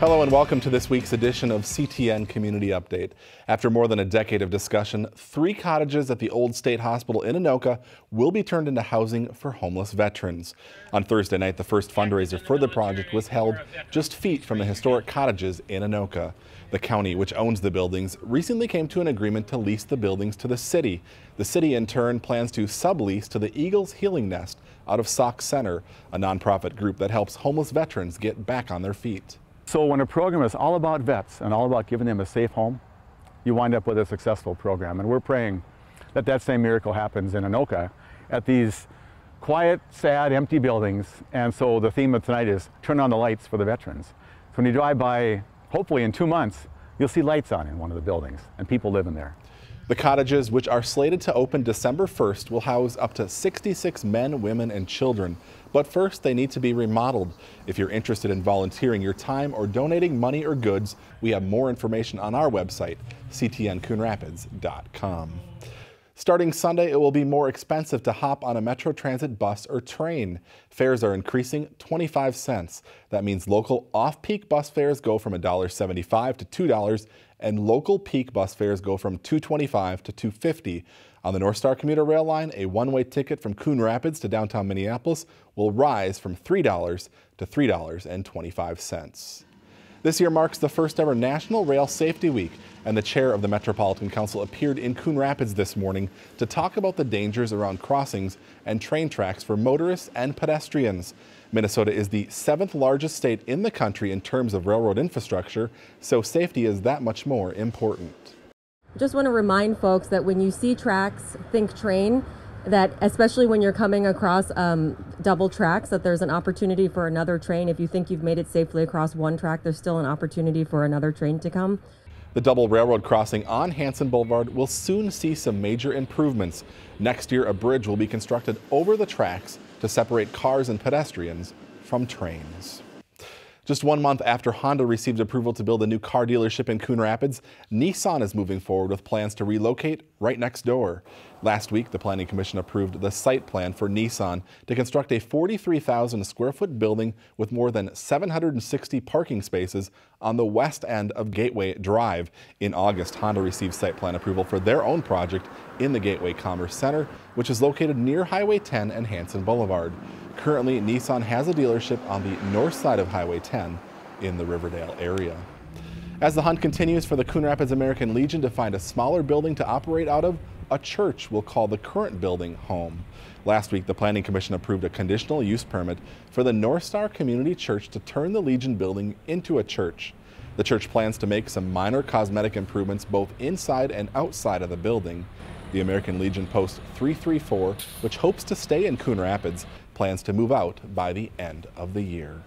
Hello and welcome to this week's edition of CTN Community Update. After more than a decade of discussion, 3 cottages at the old state hospital in Anoka will be turned into housing for homeless veterans. On Thursday night, the first fundraiser for the project was held just feet from the historic cottages in Anoka. The county, which owns the buildings, recently came to an agreement to lease the buildings to the city. The city, in turn, plans to sublease to the Eagles Healing Nest out of Sauk Center, a nonprofit group that helps homeless veterans get back on their feet. So when a program is all about vets and all about giving them a safe home, you wind up with a successful program. And we're praying that that same miracle happens in Anoka at these quiet, sad, empty buildings. And so the theme of tonight is turn on the lights for the veterans. So when you drive by, hopefully in 2 months, you'll see lights on in one of the buildings and people living there. The cottages, which are slated to open December 1st, will house up to 66 men, women, and children. But first, they need to be remodeled. If you're interested in volunteering your time or donating money or goods, we have more information on our website, ctncoonrapids.com. Starting Sunday, it will be more expensive to hop on a Metro Transit bus or train. Fares are increasing 25 cents. That means local off-peak bus fares go from $1.75 to $2, and local peak bus fares go from $2.25 to $2.50. On the North Star commuter rail line, a one-way ticket from Coon Rapids to downtown Minneapolis will rise from $3 to $3.25. This year marks the first ever National Rail Safety Week, and the chair of the Metropolitan Council appeared in Coon Rapids this morning to talk about the dangers around crossings and train tracks for motorists and pedestrians. Minnesota is the 7th largest state in the country in terms of railroad infrastructure, so safety is that much more important. Just want to remind folks that when you see tracks, think train, that especially when you're coming across double tracks, that there's an opportunity for another train. If you think you've made it safely across one track, there's still an opportunity for another train to come. The double railroad crossing on Hanson Boulevard will soon see some major improvements. Next year, a bridge will be constructed over the tracks to separate cars and pedestrians from trains. Just 1 month after Honda received approval to build a new car dealership in Coon Rapids, Nissan is moving forward with plans to relocate right next door. Last week, the Planning Commission approved the site plan for Nissan to construct a 43,000 square foot building with more than 760 parking spaces on the west end of Gateway Drive. In August, Honda received site plan approval for their own project in the Gateway Commerce Center, which is located near Highway 10 and Hanson Boulevard. Currently, Nissan has a dealership on the north side of Highway 10 in the Riverdale area. As the hunt continues for the Coon Rapids American Legion to find a smaller building to operate out of, a church will call the current building home. Last week, the Planning Commission approved a conditional use permit for the North Star Community Church to turn the Legion building into a church. The church plans to make some minor cosmetic improvements both inside and outside of the building. The American Legion Post 334, which hopes to stay in Coon Rapids, plans to move out by the end of the year.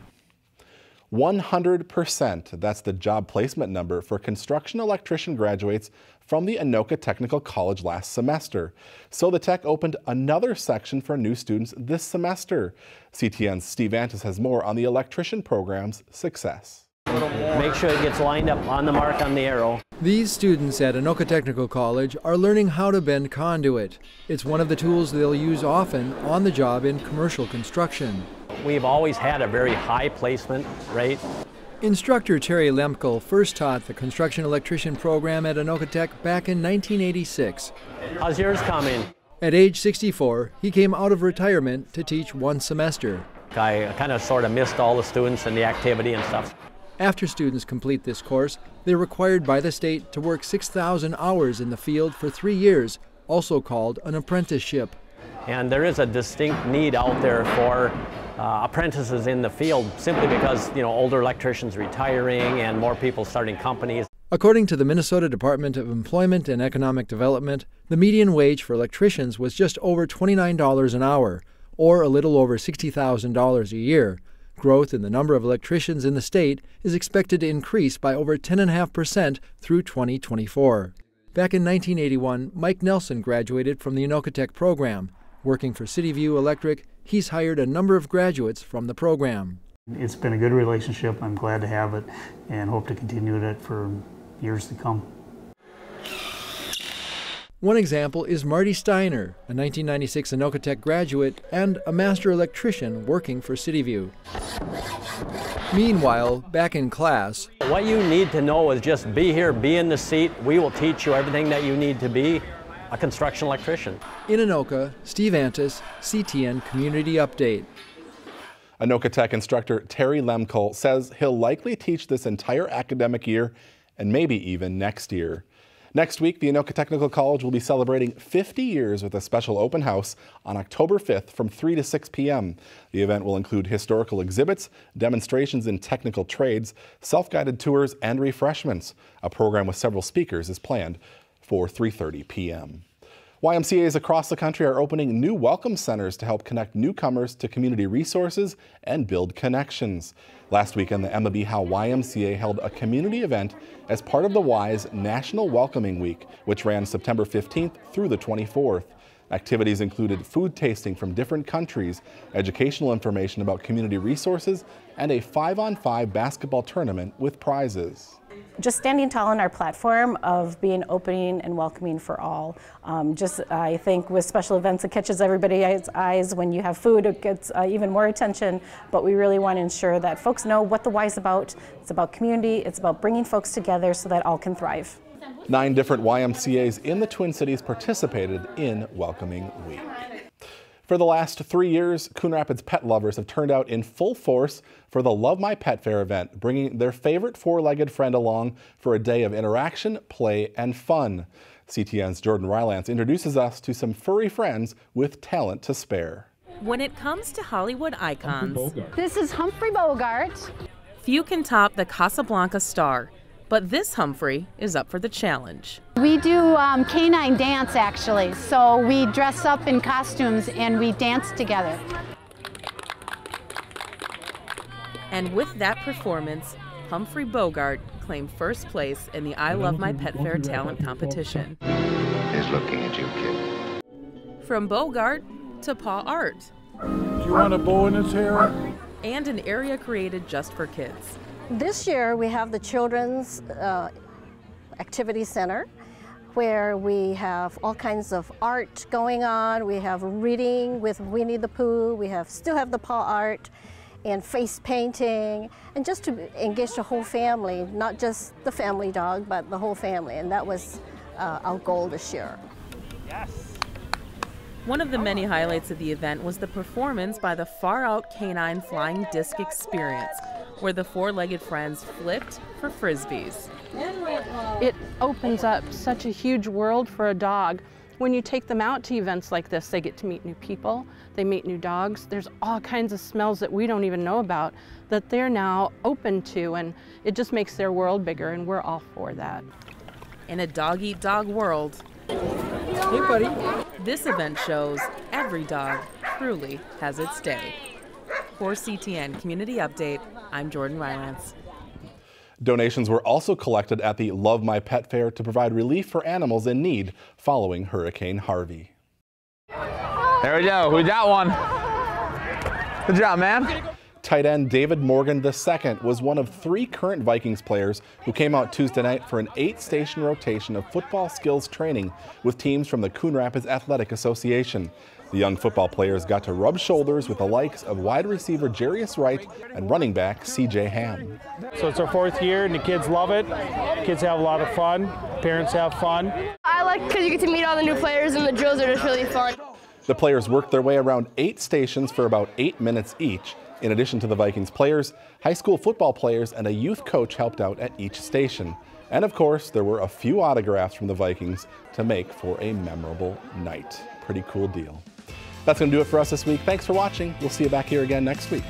100%, that's the job placement number for construction electrician graduates from the Anoka Technical College last semester. So the Tech opened another section for new students this semester. CTN's Steve Antis has more on the electrician program's success. Make sure it gets lined up on the mark on the arrow. These students at Anoka Technical College are learning how to bend conduit. It's one of the tools they'll use often on the job in commercial construction. We've always had a very high placement rate. Instructor Terry Lemkel first taught the construction electrician program at Anoka Tech back in 1986. How's yours coming? At age 64, he came out of retirement to teach one semester. I kind of sort of missed all the students and the activity and stuff. After students complete this course, they're required by the state to work 6,000 hours in the field for 3 years, also called an apprenticeship. And there is a distinct need out there for apprentices in the field simply because, older electricians retiring and more people starting companies. According to the Minnesota Department of Employment and Economic Development, the median wage for electricians was just over $29 an hour, or a little over $60,000 a year. Growth in the number of electricians in the state is expected to increase by over 10.5% through 2024. Back in 1981, Mike Nelson graduated from the Anoka Tech program. Working for CityView Electric, he's hired a number of graduates from the program. It's been a good relationship. I'm glad to have it and hope to continue it for years to come. One example is Marty Steiner, a 1996 Anoka Tech graduate and a master electrician working for CityView. Meanwhile, back in class, What you need to know is just be here, be in the seat. We will teach you everything that you need to be a construction electrician. in Anoka, Steve Antis, CTN Community Update. Anoka Tech instructor Terry Lemkel says he'll likely teach this entire academic year and maybe even next year. Next week, the Anoka Technical College will be celebrating 50 years with a special open house on October 5th from 3 to 6 p.m. The event will include historical exhibits, demonstrations in technical trades, self-guided tours, and refreshments. A program with several speakers is planned for 3:30 p.m. YMCAs across the country are opening new welcome centers to help connect newcomers to community resources and build connections. Last weekend, the Emma B. Howe YMCA held a community event as part of the Y's National Welcoming Week, which ran September 15th through the 24th. Activities included food tasting from different countries, educational information about community resources, and a 5-on-5 basketball tournament with prizes. Just standing tall on our platform of being opening and welcoming for all. I think with special events, it catches everybody's eyes. When you have food, it gets even more attention, but we really want to ensure that folks know what the Y is about. It's about community, it's about bringing folks together so that all can thrive. 9 different YMCAs in the Twin Cities participated in Welcoming Week. For the last 3 years, Coon Rapids pet lovers have turned out in full force for the Love My Pet Fair event, bringing their favorite four-legged friend along for a day of interaction, play, and fun. CTN's Jordan Rylance introduces us to some furry friends with talent to spare. When it comes to Hollywood icons, this is Humphrey Bogart. Few can top the Casablanca star, but this Humphrey is up for the challenge. We do canine dance, actually. So we dress up in costumes and we dance together. And with that performance, Humphrey Bogart claimed first place in the I Love My Pet Fair talent competition. He's looking at you, kid. From Bogart to paw art. Do you want a bow in his hair? And an area created just for kids. This year we have the Children's Activity Center, where we have all kinds of art going on. We have reading with Winnie the Pooh. We still have the paw art and face painting, and just to engage the whole family, not just the family dog, but the whole family. And that was our goal this year. Yes. One of the many highlights of the event was the performance by the Far Out Canine Flying Disc Experience, where the four-legged friends flipped for frisbees. It opens up such a huge world for a dog. When you take them out to events like this, they get to meet new people, they meet new dogs. There's all kinds of smells that we don't even know about that they're now open to, and it just makes their world bigger, and we're all for that. In a dog-eat-dog world, hey buddy, this event shows every dog truly has its day. For CTN Community Update, I'm Jordan Rylance. Donations were also collected at the Love My Pet Fair to provide relief for animals in need following Hurricane Harvey. There we go, we got one. Good job, man. Tight end David Morgan II was one of 3 current Vikings players who came out Tuesday night for an 8-station rotation of football skills training with teams from the Coon Rapids Athletic Association. The young football players got to rub shoulders with the likes of wide receiver Jarius Wright and running back C.J. Ham. So it's our 4th year and the kids love it. Kids have a lot of fun. Parents have fun. I like because you get to meet all the new players and the drills are just really fun. The players worked their way around 8 stations for about 8 minutes each. In addition to the Vikings players, high school football players and a youth coach helped out at each station. And of course, there were a few autographs from the Vikings to make for a memorable night. Pretty cool deal. That's going to do it for us this week. Thanks for watching. We'll see you back here again next week.